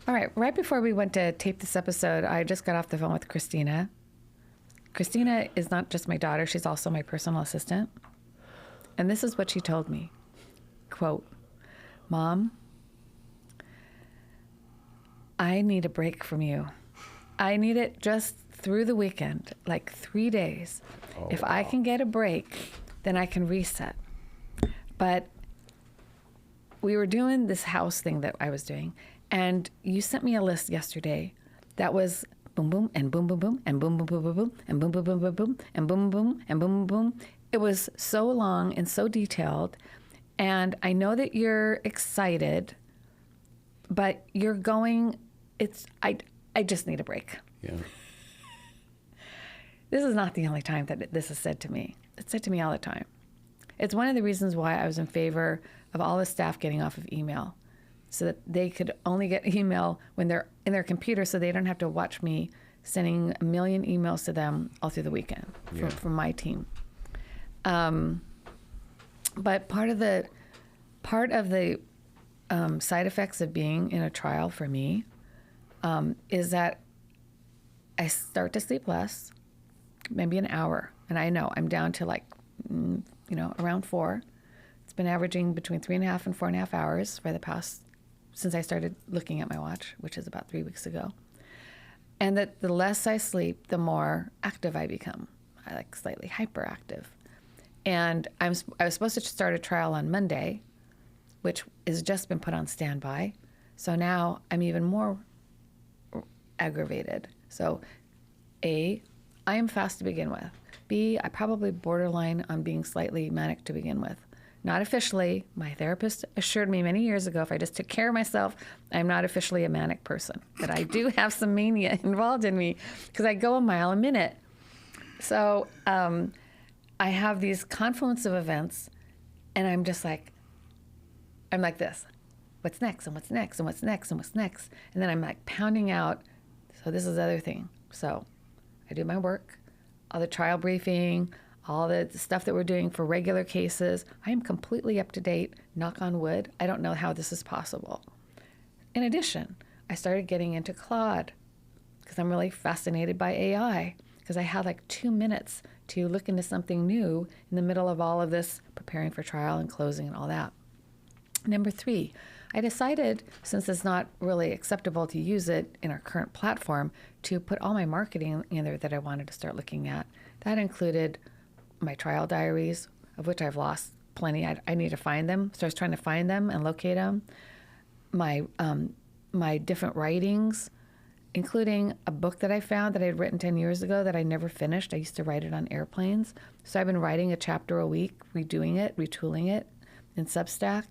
All right. Right before we went to tape this episode, I just got off the phone with Christina. Christina is not just my daughter. She's also my personal assistant. And this is what she told me. Quote, Mom, I need a break from you. I need it just through the weekend, like 3 days. Oh, if wow. I can get a break, then I can reset. But we were doing this house thing that I was doing, and you sent me a list yesterday that was boom, boom, and boom, boom, boom, and boom, boom, boom, boom, boom, and boom, boom, boom, boom, boom, and boom, boom, and boom, boom, boom. It was so long and so detailed, and I know that you're excited, but you're going, I just need a break. Yeah. This is not the only time that this is said to me. It's said to me all the time. It's one of the reasons why I was in favor of all the staff getting off of email, so that they could only get email when they're in their computer, so they don't have to watch me sending a million emails to them all through the weekend from my team. But part of the side effects of being in a trial for me is that I start to sleep less, maybe an hour, and I know I'm down to around 4. It's been averaging between 3.5 and 4.5 hours for the past, since I started looking at my watch, which is about 3 weeks ago. And that the less I sleep, the more active I become. I like slightly hyperactive. And I was supposed to start a trial on Monday, which has just been put on standby. So now I'm even more aggravated. So A, I am fast to begin with. B, I probably borderline on being slightly manic to begin with. Not officially. My therapist assured me many years ago if I just took care of myself, I'm not officially a manic person. But I do have some mania involved in me because I go a mile a minute. So I have these confluence of events, and I'm just like, I'm like this. What's next, and what's next, and what's next, and what's next? And then I'm like pounding out. So this is the other thing. So I do my work, all the trial briefing, all the stuff that we're doing for regular cases. I am completely up to date, knock on wood. I don't know how this is possible. In addition, I started getting into Claude because I'm really fascinated by AI, because I had like 2 minutes to look into something new in the middle of all of this preparing for trial and closing and all that. Number 3, I decided, since it's not really acceptable to use it in our current platform, to put all my marketing in there that I wanted to start looking at. That included my trial diaries, of which I've lost plenty. I need to find them. So I was trying to find them and locate them. My different writings, including a book that I found that I had written 10 years ago that I never finished. I used to write it on airplanes. So I've been writing a chapter a week, redoing it, retooling it in Substack,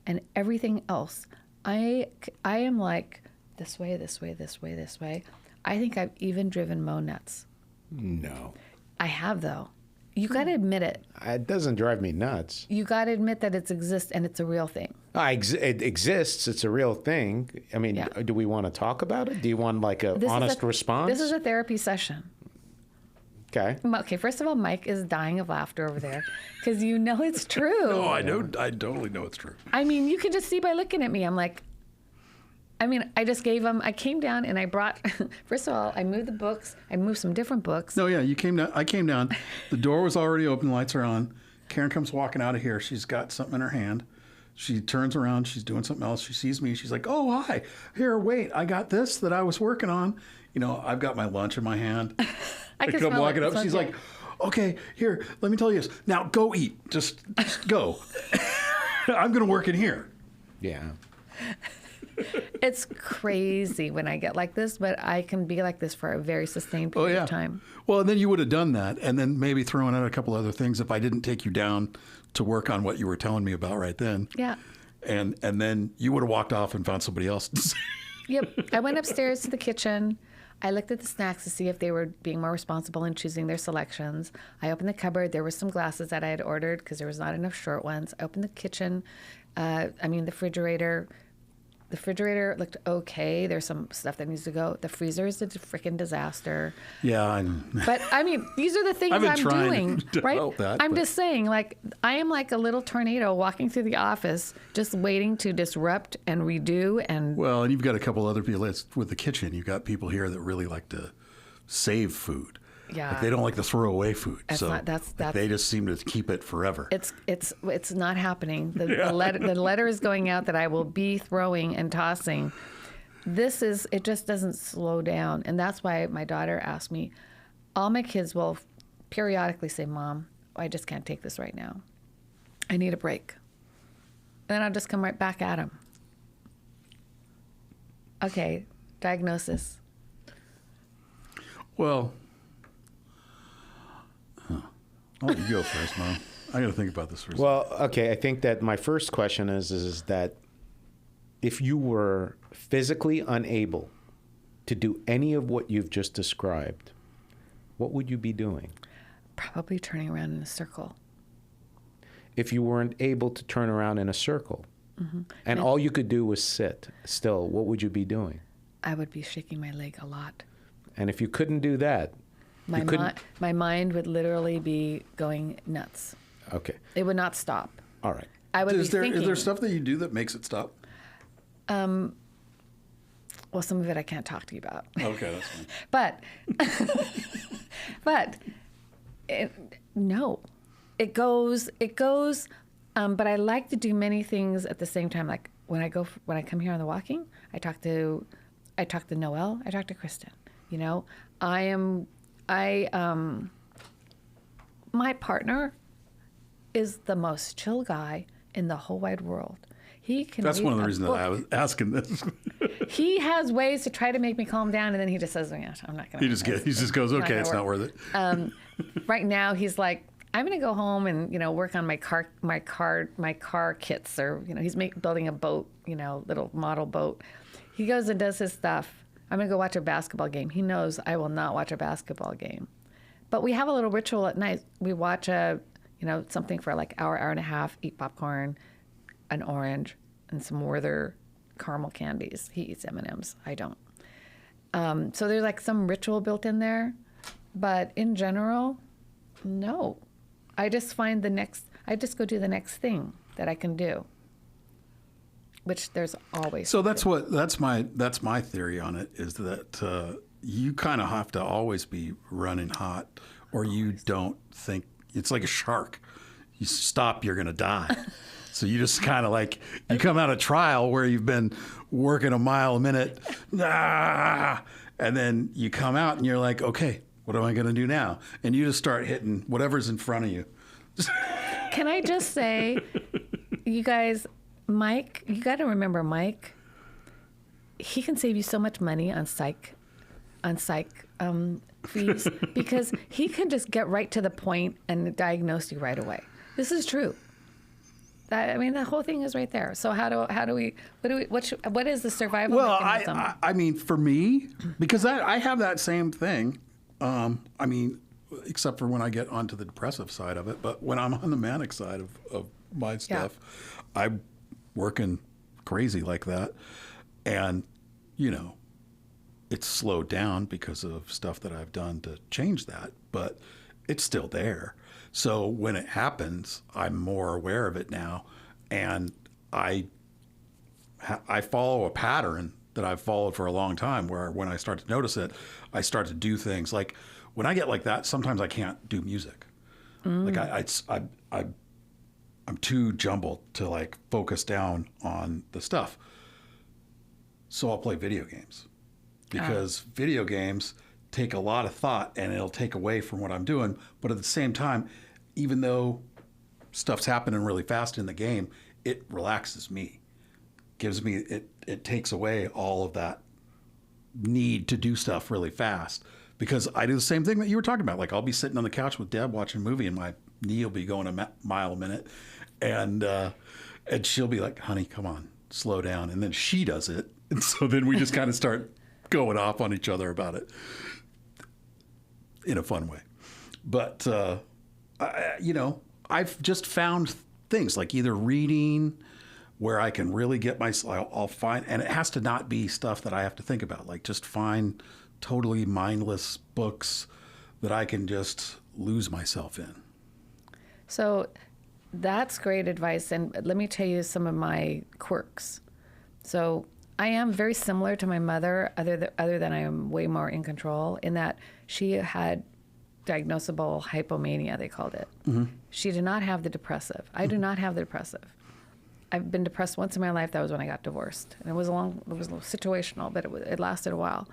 and everything else. I am like this way, this way, this way, this way. I think I've even driven Mo nuts. No. I have, though. You got to admit it. It doesn't drive me nuts. You got to admit that it exists and it's a real thing. It exists. It's a real thing. I mean, Yeah. Do we want to talk about it? Do you want like an honest response? This is a therapy session. Okay. Okay, first of all, Mike is dying of laughter over there because you know it's true. No, I know. I totally know it's true. I mean, you can just see by looking at me. I'm like, I just gave him, I came down and I brought, first of all, I moved the books. I moved some different books. No, yeah, you came down. I came down. The door was already open. Lights are on. Karen comes walking out of here. She's got something in her hand. She turns around. She's doing something else. She sees me. She's like, "Oh, hi. Here, wait. I got this that I was working on. You know, I've got my lunch in my hand." I can come smell walking it. up. She's like, "Okay, here. Let me tell you this. Now go eat. Just go. I'm going to work in here." Yeah. It's crazy when I get like this, but I can be like this for a very sustained period of time. Well, and then you would have done that, and then maybe thrown out a couple other things if I didn't take you down to work on what you were telling me about right then. Yeah. And then you would have walked off and found somebody else. Yep. I went upstairs to the kitchen. I looked at the snacks to see if they were being more responsible in choosing their selections. I opened the cupboard. There were some glasses that I had ordered because there was not enough short ones. I opened the kitchen, the refrigerator. The refrigerator looked okay. There's some stuff that needs to go. The freezer is a freaking disaster. Yeah, But I mean, these are the things I've been I'm trying doing, to right? help that, I'm but- just saying, like, I am like a little tornado walking through the office, just waiting to disrupt and redo. And well, and you've got a couple other people with the kitchen. You've got people here that really like to save food. Yeah. Like they don't like to throw away food. That's so not- that's- like, they just seem to keep it forever. it's not happening. The letter is going out that I will be throwing and tossing. It just doesn't slow down. And that's why my daughter asked me, all my kids will periodically say, Mom, I just can't take this right now. I need a break. And then I'll just come right back at them. Okay, diagnosis. Well, I'll let you go first, Mom. I got to think about this for a second. Well, okay. I think that my first question is that if you were physically unable to do any of what you've just described, what would you be doing? Probably turning around in a circle. If you weren't able to turn around in a circle and all you could do was sit still, what would you be doing? I would be shaking my leg a lot. And if you couldn't do that, you couldn't. My mind would literally be going nuts. Okay. It would not stop. All right. I would is be thinking. there stuff that you do that makes it stop? Well, some of it I can't talk to you about. Okay, that's fine. But no, it goes. But I like to do many things at the same time. Like when I come here on the walking, I talk to Noelle. I talk to Kristen. You know, my partner is the most chill guy in the whole wide world. He can. That's read one of the a reasons book. that I was asking this. He has ways to try to make me calm down, and then he just says, "Yeah, I'm not going to." He just goes, okay, it's not worth it. Right now, he's like, "I'm going to go home and work on my car kits," or he's building a boat, little model boat. He goes and does his stuff. I'm going to go watch a basketball game. He knows I will not watch a basketball game, but we have a little ritual at night. We watch something for like hour and a half. Eat popcorn, an orange, and some Werther caramel candies. He eats M&Ms. I don't. So there's like some ritual built in there. But in general, no. I just I just go do the next thing that I can do. Which there's always. So that's my theory on it, is that you kind of have to always be running hot, or you don't think, it's like a shark. You stop, you're going to die. So you just kind of like, you come out of trial where you've been working a mile a minute, and then you come out and you're like, okay, what am I going to do now? And you just start hitting whatever's in front of you. Can I just say, you guys, Mike, you got to remember Mike, he can save you so much money on psych fees because he can just get right to the point and diagnose you right away. This is true. The whole thing is right there. So what is the survival mechanism? I mean, for me, because I have that same thing. Except for when I get onto the depressive side of it. But when I'm on the manic side of my stuff, I'm working crazy like that. And, it's slowed down because of stuff that I've done to change that. But it's still there. So when it happens, I'm more aware of it now. And I follow a pattern that I've followed for a long time, where when I start to notice it, I start to do things like, when I get like that, sometimes I can't do music. Like I'm too jumbled to like focus down on the stuff. So I'll play video games, because video games take a lot of thought and it'll take away from what I'm doing. But at the same time, even though stuff's happening really fast in the game, it relaxes me, gives me, it takes away all of that need to do stuff really fast. Because I do the same thing that you were talking about. Like, I'll be sitting on the couch with Deb watching a movie, and my knee will be going a mile a minute, and she'll be like, "Honey, come on, slow down." And then she does it, and so then we just kind of start going off on each other about it in a fun way. But I've just found things like either reading where I can really get myself, I'll find, and it has to not be stuff that I have to think about, like just find totally mindless books that I can just lose myself in. So that's great advice. And let me tell you some of my quirks. So I am very similar to my mother, other than I am way more in control, in that she had diagnosable hypomania, they called it. Mm-hmm. She did not have the depressive. I do not have the depressive. I've been depressed once in my life. That was when I got divorced. And it was a little situational, but it lasted a while.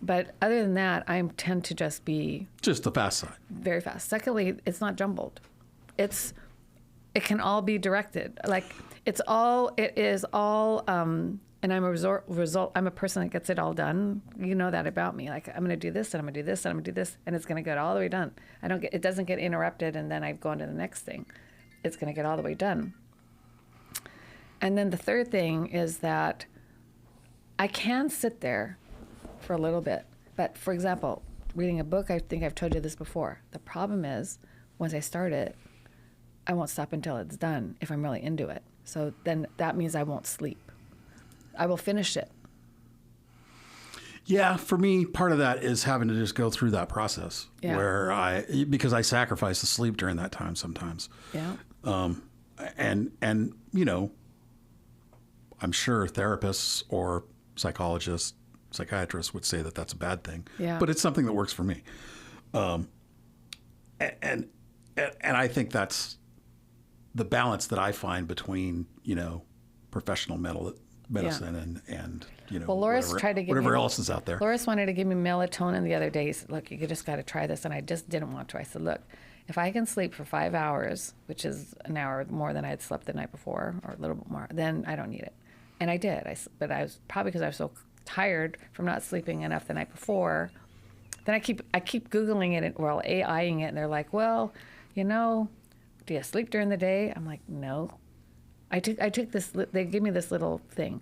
But other than that, I tend to just be... Just the fast side. Very fast. Secondly, it's not jumbled. It can all be directed. Like, it is all, and I'm I'm a person that gets it all done. You know that about me. Like, I'm going to do this, and I'm going to do this, and I'm going to do this, and it's going to get all the way done. It doesn't get interrupted, and then I go on to the next thing. It's going to get all the way done. And then the third thing is that I can sit there for a little bit. But for example, reading a book, I think I've told you this before. The problem is, once I start it, I won't stop until it's done if I'm really into it. So then that means I won't sleep. I will finish it. Yeah, for me, part of that is having to just go through that process because I sacrifice the sleep during that time sometimes. Yeah. And you know, I'm sure therapists or psychologists, psychiatrists would say that that's a bad thing. Yeah. But it's something that works for me. And I think that's the balance that I find between, you know, professional medicine and you know, well, Loris tried to give whatever me, else is out there. Loris wanted to give me melatonin the other day. He said, look, you just got to try this. And I just didn't want to. I said, look, if I can sleep for 5 hours, which is an hour more than I had slept the night before, or a little bit more, then I don't need it. And I did. But I was probably because I was so tired from not sleeping enough the night before. Then I keep Googling it, well, AIing it, and they're like, well, you know, do you sleep during the day? I'm like, no. I took this, they give me this little thing.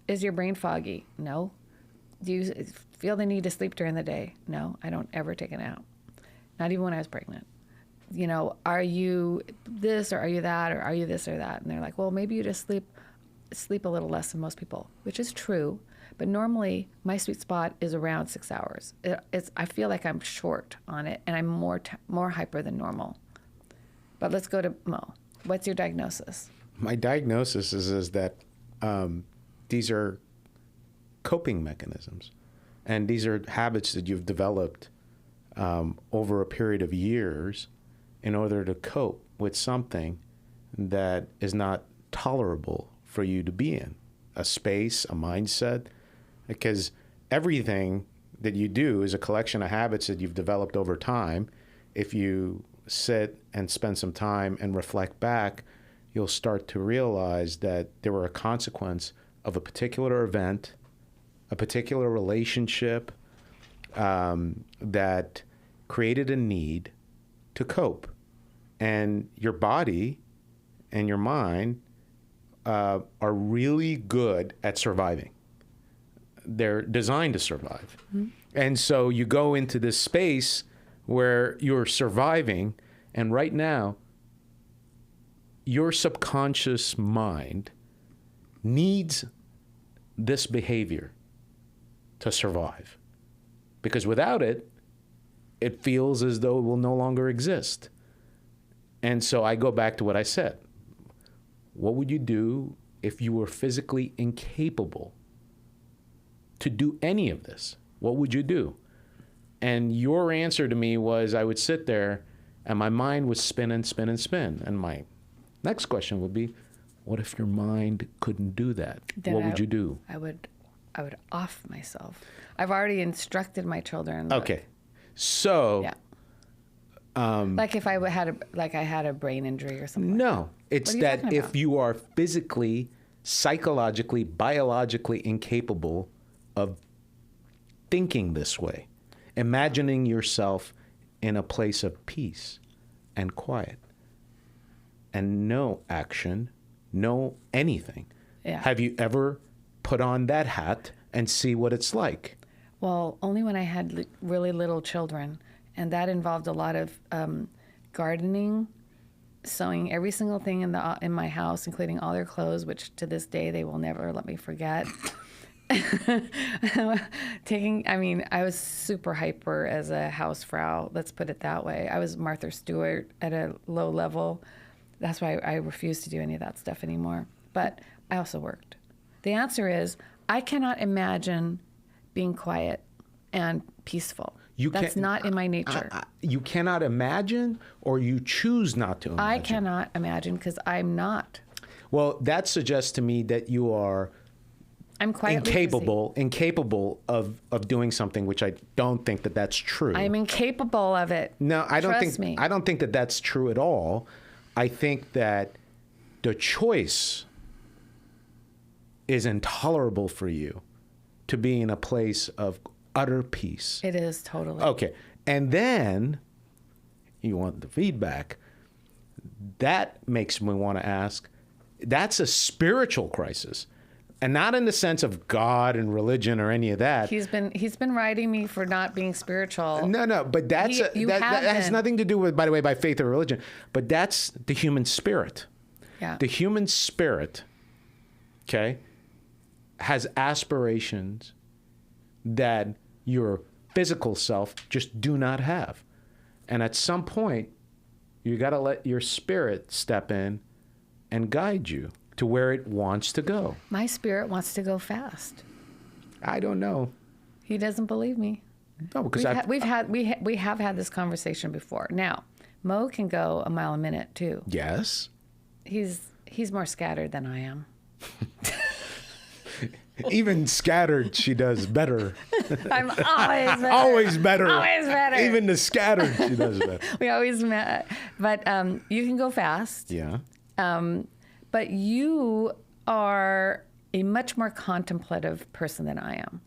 Is your brain foggy? No. Do you feel the need to sleep during the day? No, I don't ever take a nap. Not even when I was pregnant. You know, are you this or are you that or are you this or that? And they're like, well, maybe you just sleep a little less than most people, which is true. But normally my sweet spot is around 6 hours. I feel like I'm short on it and I'm more hyper than normal. But let's go to Mo. What's your diagnosis? My diagnosis is that these are coping mechanisms, and these are habits that you've developed over a period of years in order to cope with something that is not tolerable for you to be in, a space, a mindset, because everything that you do is a collection of habits that you've developed over time. If you sit and spend some time and reflect back, you'll start to realize that there were a consequence of a particular event, a particular relationship that created a need to cope. And your body and your mind are really good at surviving. They're designed to survive. Mm-hmm. And so you go into this space where you're surviving, and right now, your subconscious mind needs this behavior to survive. Because without it, it feels as though it will no longer exist. And so I go back to what I said. What would you do if you were physically incapable to do any of this? What would you do? And your answer to me was, I would sit there and my mind would spin and spin and spin. And my next question would be, what if your mind couldn't do that? Then what would you do? I would off myself. I've already instructed my children. Okay. So yeah. Like if I had a brain injury or something. No, it's that if about? you are physically, psychologically, biologically incapable of thinking this way, imagining yourself in a place of peace and quiet and no action, no anything. Yeah. Have you ever put on that hat and see what it's like? Well, only when I had really little children, and that involved a lot of gardening sewing every single thing in my house, including all their clothes, which to this day they will never let me forget. I was super hyper as a housefrau. Let's put it that way. I was Martha Stewart at a low level. That's why I refuse to do any of that stuff anymore. But I also worked. The answer is I cannot imagine being quiet and peaceful. That's not in my nature. You cannot imagine, or you choose not to imagine? I cannot imagine because I'm not. Well, that suggests to me that you are I'm quietly incapable of doing something, which I don't think that that's true. I'm incapable of it. No, I don't Trust me. I don't think that that's true at all. I think that the choice is intolerable for you to be in a place of utter peace. It is totally. Okay. And then you want the feedback. That makes me want to ask, that's a spiritual crisis. And not in the sense of God and religion or any of that. He's been writing me for not being spiritual. No, but that has nothing to do with, by the way, by faith or religion. But that's the human spirit. Yeah. The human spirit, okay, has aspirations that your physical self just do not have. And at some point, you got to let your spirit step in and guide you to where it wants to go. My spirit wants to go fast. I don't know. He doesn't believe me. No, because we have had this conversation before. Now, Mo can go a mile a minute too. Yes. He's more scattered than I am. Even scattered, she does better. I'm always better. Always better. Always better. Even the scattered, she does better. We always met. But you can go fast. Yeah. But you are a much more contemplative person than I am.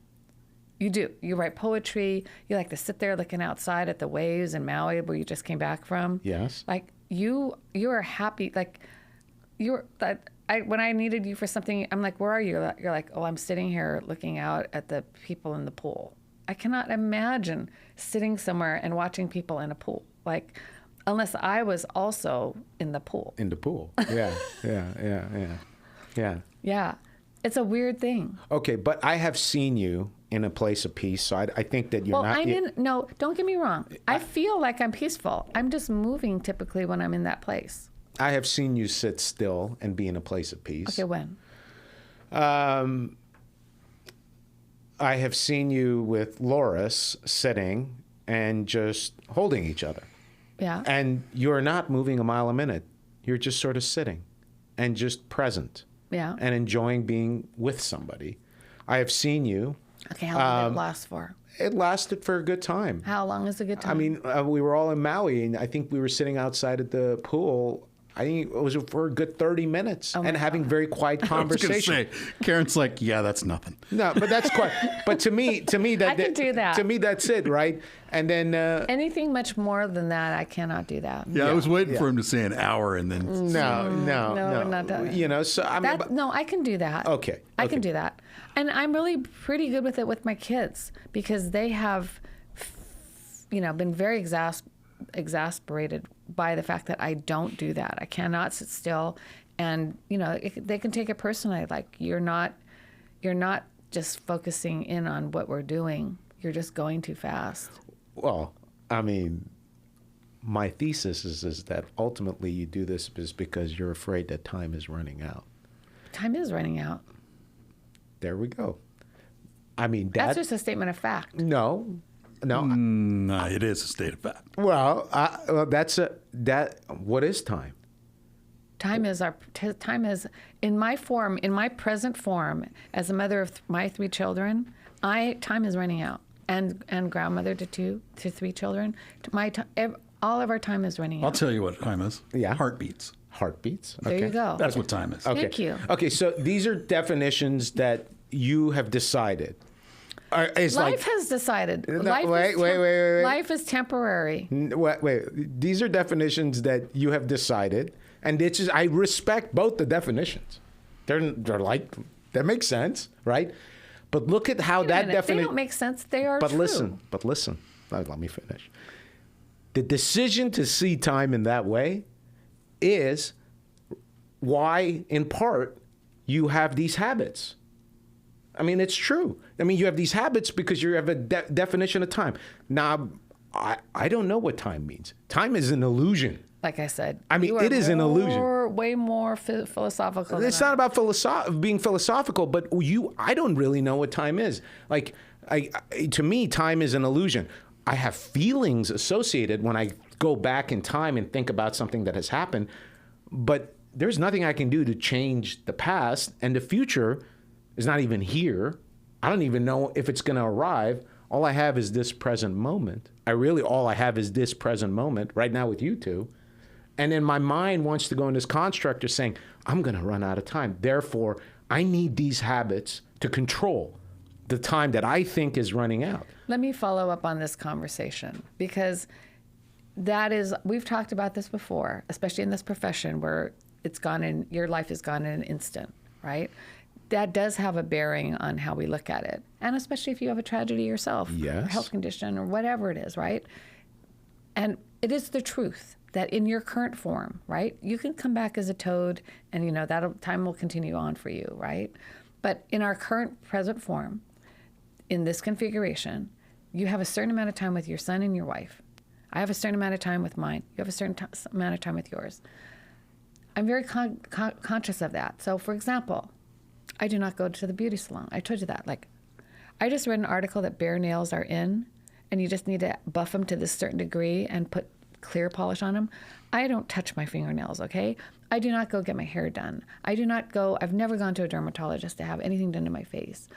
You do. You write poetry. You like to sit there looking outside at the waves in Maui where you just came back from. Yes. Like you are happy. Like when I needed you for something, I'm like, where are you? You're like, oh, I'm sitting here looking out at the people in the pool. I cannot imagine sitting somewhere and watching people in a pool. Like, unless I was also in the pool. In the pool. Yeah. Yeah. It's a weird thing. Okay, but I have seen you in a place of peace, so I think that you're not... No, don't get me wrong. I feel like I'm peaceful. I'm just moving typically when I'm in that place. I have seen you sit still and be in a place of peace. Okay, when? I have seen you with Loris sitting and just holding each other. Yeah. And you're not moving a mile a minute. You're just sort of sitting and just present. Yeah. And enjoying being with somebody. I have seen you. Okay, how long did it last for? It lasted for a good time. How long is a good time? I mean, we were all in Maui, and I think we were sitting outside at the pool. I think it was for a good 30 minutes and having very quiet conversation. I was going to say, Karen's like, yeah, that's nothing. No, but that's quite. But to me, that I can do that. To me, that's it, right? And then anything much more than that, I cannot do that. Yeah, I was waiting for him to say an hour, and then no, not that. You know, so I mean, no, I can do that. Okay, I can do that, and I'm really pretty good with it with my kids because they have, been very exasperated by the fact that I don't do that. I cannot sit still, and they can take it personally. Like you're not just focusing in on what we're doing. You're just going too fast. Well, I mean, my thesis is that ultimately you do this because you're afraid that time is running out. Time is running out. There we go. I mean, that's just a statement of fact. No. No, it is a state of fact. Well, what is time? Time is in my present form as a mother of my 3 children. Time is running out, and grandmother to 3 children. All of our time is running out. I'll tell you what time is. Yeah, heartbeats. Heartbeats. There you go. That's what time is. Okay. Thank you. Okay, so these are definitions that you have decided. Life has decided. Wait. Life is temporary. Wait. These are definitions that you have decided, and it's just, I respect both the definitions. They're like, that makes sense, right? But look at how that definition. They don't make sense. They are true. But listen. Let me finish. The decision to see time in that way is why, in part, you have these habits. I mean, it's true. I mean, you have these habits because you have a definition of time. Now, I don't know what time means. Time is an illusion. Like I said, I mean, it is an illusion. Way more philosophical. It's not about being philosophical, but I don't really know what time is. Like, to me, time is an illusion. I have feelings associated when I go back in time and think about something that has happened, but there's nothing I can do to change the past, and the future is not even here. I don't even know if it's going to arrive. All I have is this present moment. All I have is this present moment right now with you two. And then my mind wants to go in this construct of saying, I'm going to run out of time. Therefore, I need these habits to control the time that I think is running out. Let me follow up on this conversation, because we've talked about this before, especially in this profession where your life is gone in an instant, right? That does have a bearing on how we look at it. And especially if you have a tragedy yourself, yes, or health condition, or whatever it is, right? And it is the truth that in your current form, right, you can come back as a toad and, that time will continue on for you, right? But in our current present form, in this configuration, you have a certain amount of time with your son and your wife. I have a certain amount of time with mine. You have a certain amount of time with yours. I'm very conscious of that. So, for example, I do not go to the beauty salon. I told you that. Like, I just read an article that bare nails are in, and you just need to buff them to this certain degree and put clear polish on them. I don't touch my fingernails, okay? I do not go get my hair done. I've never gone to a dermatologist to have anything done to my face.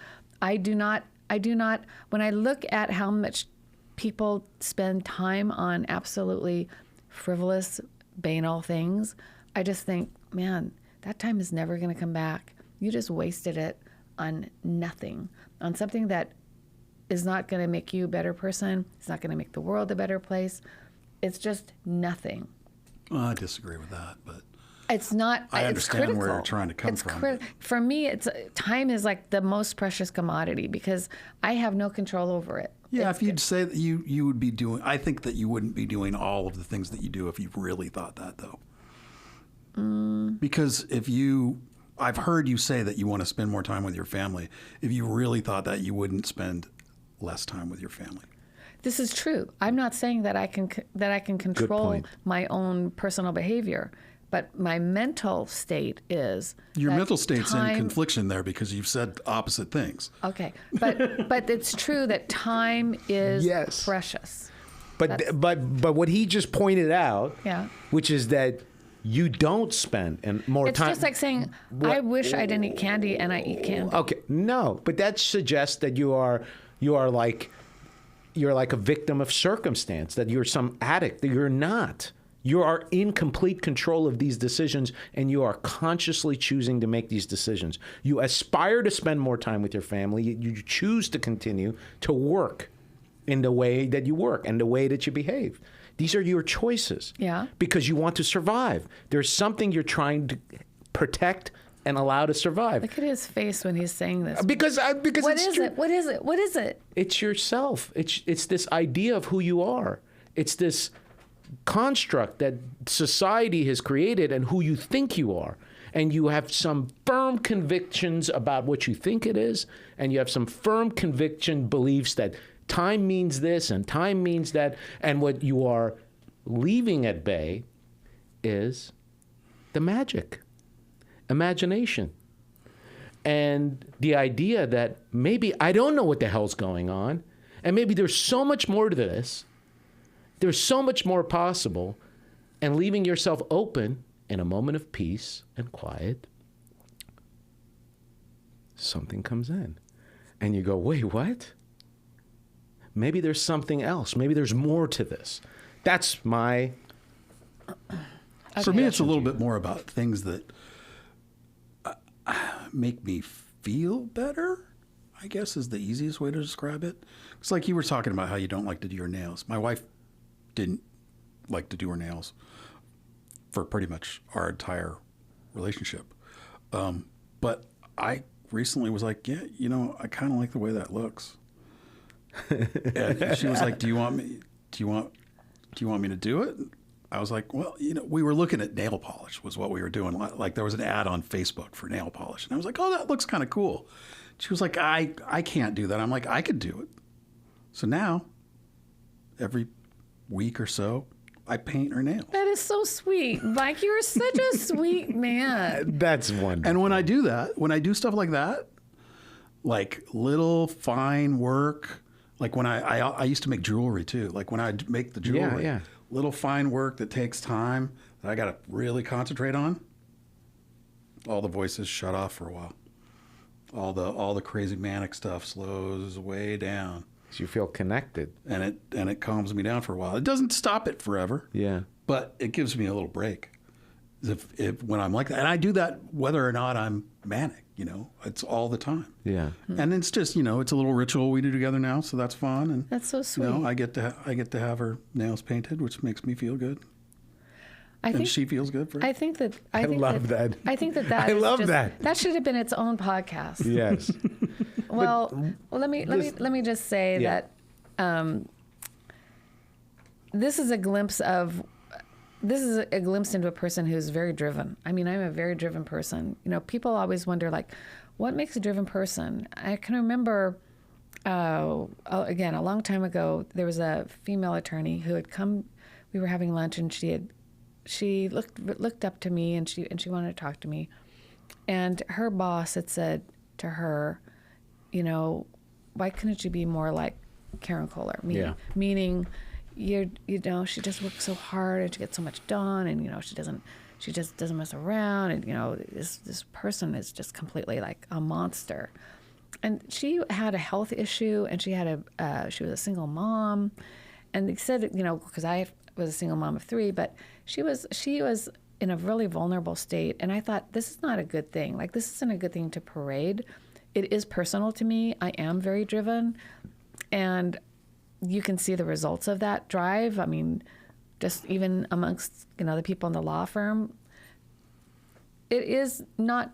I do not, when I look at how much people spend time on absolutely frivolous, banal things, I just think, man, that time is never going to come back. You just wasted it on nothing, on something that is not going to make you a better person. It's not going to make the world a better place. It's just nothing. Well, I disagree with that, but it's not. I understand critical. where you're trying to come from. For me, time is like the most precious commodity because I have no control over it. Yeah, if you'd say that you would be doing, I think that you wouldn't be doing all of the things that you do if you really thought that, though. Because I've heard you say that you want to spend more time with your family. If you really thought that, you wouldn't spend less time with your family. This is true. I'm not saying that I can control my own personal behavior, but my mental state is. Your mental state's in confliction there because you've said opposite things. Okay, but it's true that time is precious. But what he just pointed out, which is that you don't spend more time. It's just like saying, I wish I didn't eat candy and I eat candy. Okay, no, but that suggests that you're like a victim of circumstance, that you're some addict, that you're not. You are in complete control of these decisions, and you are consciously choosing to make these decisions. You aspire to spend more time with your family. You choose to continue to work in the way that you work and the way that you behave. These are your choices. Yeah. Because you want to survive. There's something you're trying to protect and allow to survive. Look at his face when he's saying this. Because what is it? What is it? What is it? It's yourself. It's this idea of who you are. It's this construct that society has created and who you think you are. And you have some firm convictions about what you think it is, and you have some firm conviction beliefs that time means this and time means that, and what you are leaving at bay is the magic, imagination, and the idea that maybe I don't know what the hell's going on, and maybe there's so much more to this, there's so much more possible, and leaving yourself open in a moment of peace and quiet, something comes in, and you go, wait, what? Maybe there's something else. Maybe there's more to this. That's my... For me, it's a little bit more about things that make me feel better, I guess is the easiest way to describe it. It's like you were talking about how you don't like to do your nails. My wife didn't like to do her nails for pretty much our entire relationship. But I recently was like, yeah, I kind of like the way that looks. And she was like, do you want me to do it? I was like, well, we were looking at nail polish was what we were doing. Like there was an ad on Facebook for nail polish. And I was like, oh, that looks kind of cool. She was like, I can't do that. I'm like, I could do it. So now every week or so, I paint her nails. That is so sweet. Mike, you're such a sweet man. That's wonderful. And when I do that, when I do stuff like that, like little fine work, like when I used to make jewelry too. Like when I make the jewelry, little fine work that takes time that I got to really concentrate on. All the voices shut off for a while. All the crazy manic stuff slows way down. So you feel connected. And it calms me down for a while. It doesn't stop it forever. Yeah. But it gives me a little break. If when I'm like that, and I do that whether or not I'm manic, it's all the time. Yeah. And it's just, it's a little ritual we do together now, so that's fun. And That's so sweet. I get to have her nails painted, which makes me feel good. I think she feels good for it. I think that I love that. I think that I is love just, that. That should have been its own podcast. Yes. Well, let me just say that this is a glimpse into a person who's very driven. I mean, I'm a very driven person. People always wonder, like, what makes a driven person? I can remember, again, a long time ago, there was a female attorney who had come. We were having lunch, and she looked up to me, and she wanted to talk to me, and her boss had said to her, why couldn't you be more like Karen Koehler? Meaning, she just works so hard and she gets so much done, and she just doesn't mess around, and this person is just completely like a monster. And she had a health issue, and she was a single mom, and they said because I was a single mom of 3, but she was in a really vulnerable state, and I thought, this is not a good thing. Like, this isn't a good thing to parade. It is personal to me. I am very driven, and you can see the results of that drive. I mean, just even amongst the people in the law firm, it is not.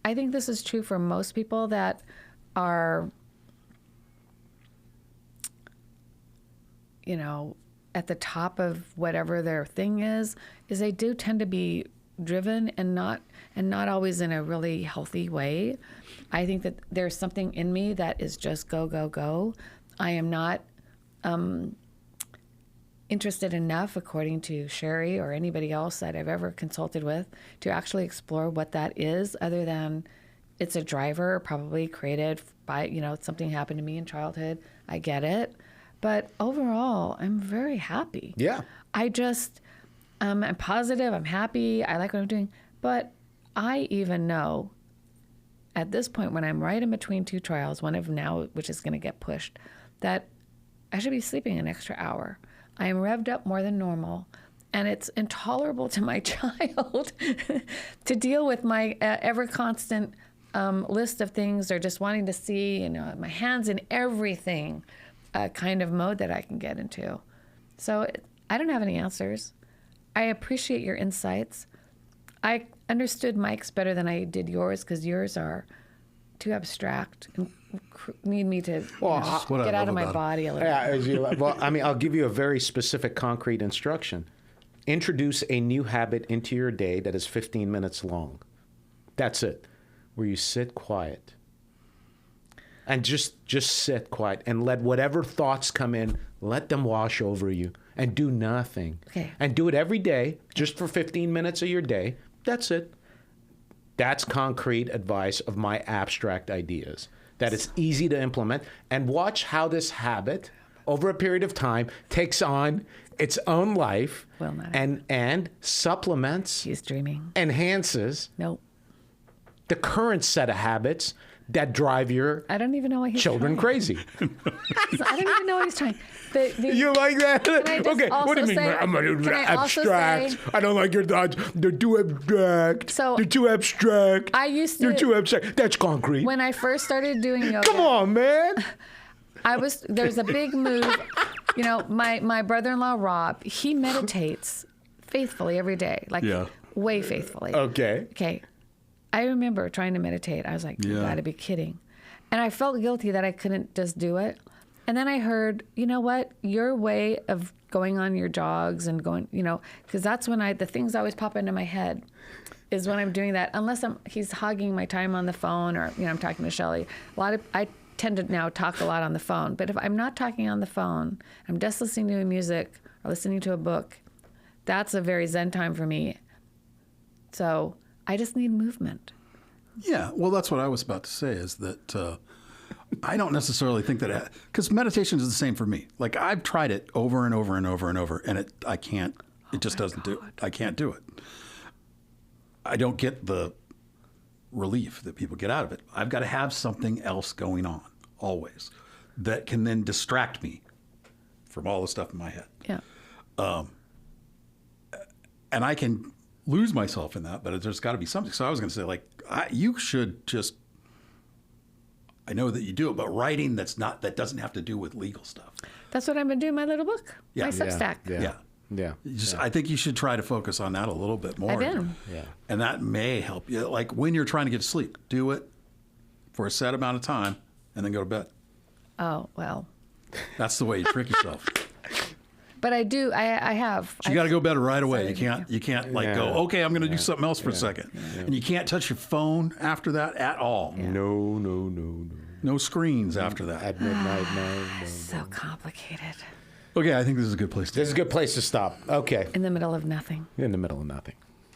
I think this is true for most people that are, at the top of whatever their thing is they do tend to be driven and not always in a really healthy way. I think that there's something in me that is just go, go, go. I am not interested enough, according to Sherry or anybody else that I've ever consulted with, to actually explore what that is, other than it's a driver probably created by, something happened to me in childhood. I get it. But overall, I'm very happy. Yeah. I just, I'm positive, I'm happy, I like what I'm doing. But I even know at this point, when I'm right in between 2 trials, one of them now, which is going to get pushed, that I should be sleeping an extra hour. I am revved up more than normal. And it's intolerable to my child to deal with my ever constant list of things, or just wanting to see, my hands in everything. Kind of mode that I can get into. So I don't have any answers. I appreciate your insights. I understood Mike's better than I did yours, because yours are too abstract and need me to get out of my body a little bit. Well, I mean, I'll give you a very specific, concrete instruction. Introduce a new habit into your day that is 15 minutes long. That's it. Where you sit quiet. And just sit quiet and let whatever thoughts come in, let them wash over you, and do nothing. Okay. And do it every day, just for 15 minutes of your day. That's it. That's concrete advice of my abstract ideas. That it's easy to implement. And watch how this habit, over a period of time, takes on its own life and supplements, She's dreaming. enhances Nope. the current set of habits that drive your I don't even know why he's children trying. crazy. I don't even know what he's trying. You like that? Can I just Okay, what do you mean? say- I'm going can to I also abstract. say- I don't like your thoughts. They're too abstract. So, They're too abstract. I used to- They're too abstract. That's concrete. When I first started doing yoga, Come on, man. there was a big move. My brother-in-law, Rob, he meditates faithfully every day, like way faithfully. Okay. I remember trying to meditate. I was like, you got to be kidding. And I felt guilty that I couldn't just do it. And then I heard, you know what, your way of going on your jogs and going, because that's when the things always pop into my head is when I'm doing that, unless he's hogging my time on the phone or, I'm talking to Shelley. I tend to now talk a lot on the phone, but if I'm not talking on the phone, I'm just listening to music or listening to a book, that's a very Zen time for me. So I just need movement. Yeah, well, that's what I was about to say is that I don't necessarily think that, because meditation is the same for me. Like I've tried it over and over and over and over, and I can't, it just doesn't do it. I can't do it. I don't get the relief that people get out of it. I've got to have something else going on always that can then distract me from all the stuff in my head. Yeah. And I can lose myself in that, but there's got to be something. So I was going to say, like, you should just, I know that you do it, but writing that doesn't have to do with legal stuff. That's what I've been doing, my little book, my Substack. Yeah. I think you should try to focus on that a little bit more. I've been. Yeah. And that may help you. Like when you're trying to get to sleep, do it for a set amount of time and then go to bed. Oh, well. That's the way you trick yourself. But I do, I have. You got to go to bed right away. You can't like go, okay, I'm going to do something else for a second. Yeah. And you can't touch your phone after that at all. Yeah. No. No screens after that. At midnight, no. So complicated. Okay, I think this is a good place to This is a good place to stop. Okay. In the middle of nothing. In the middle of nothing.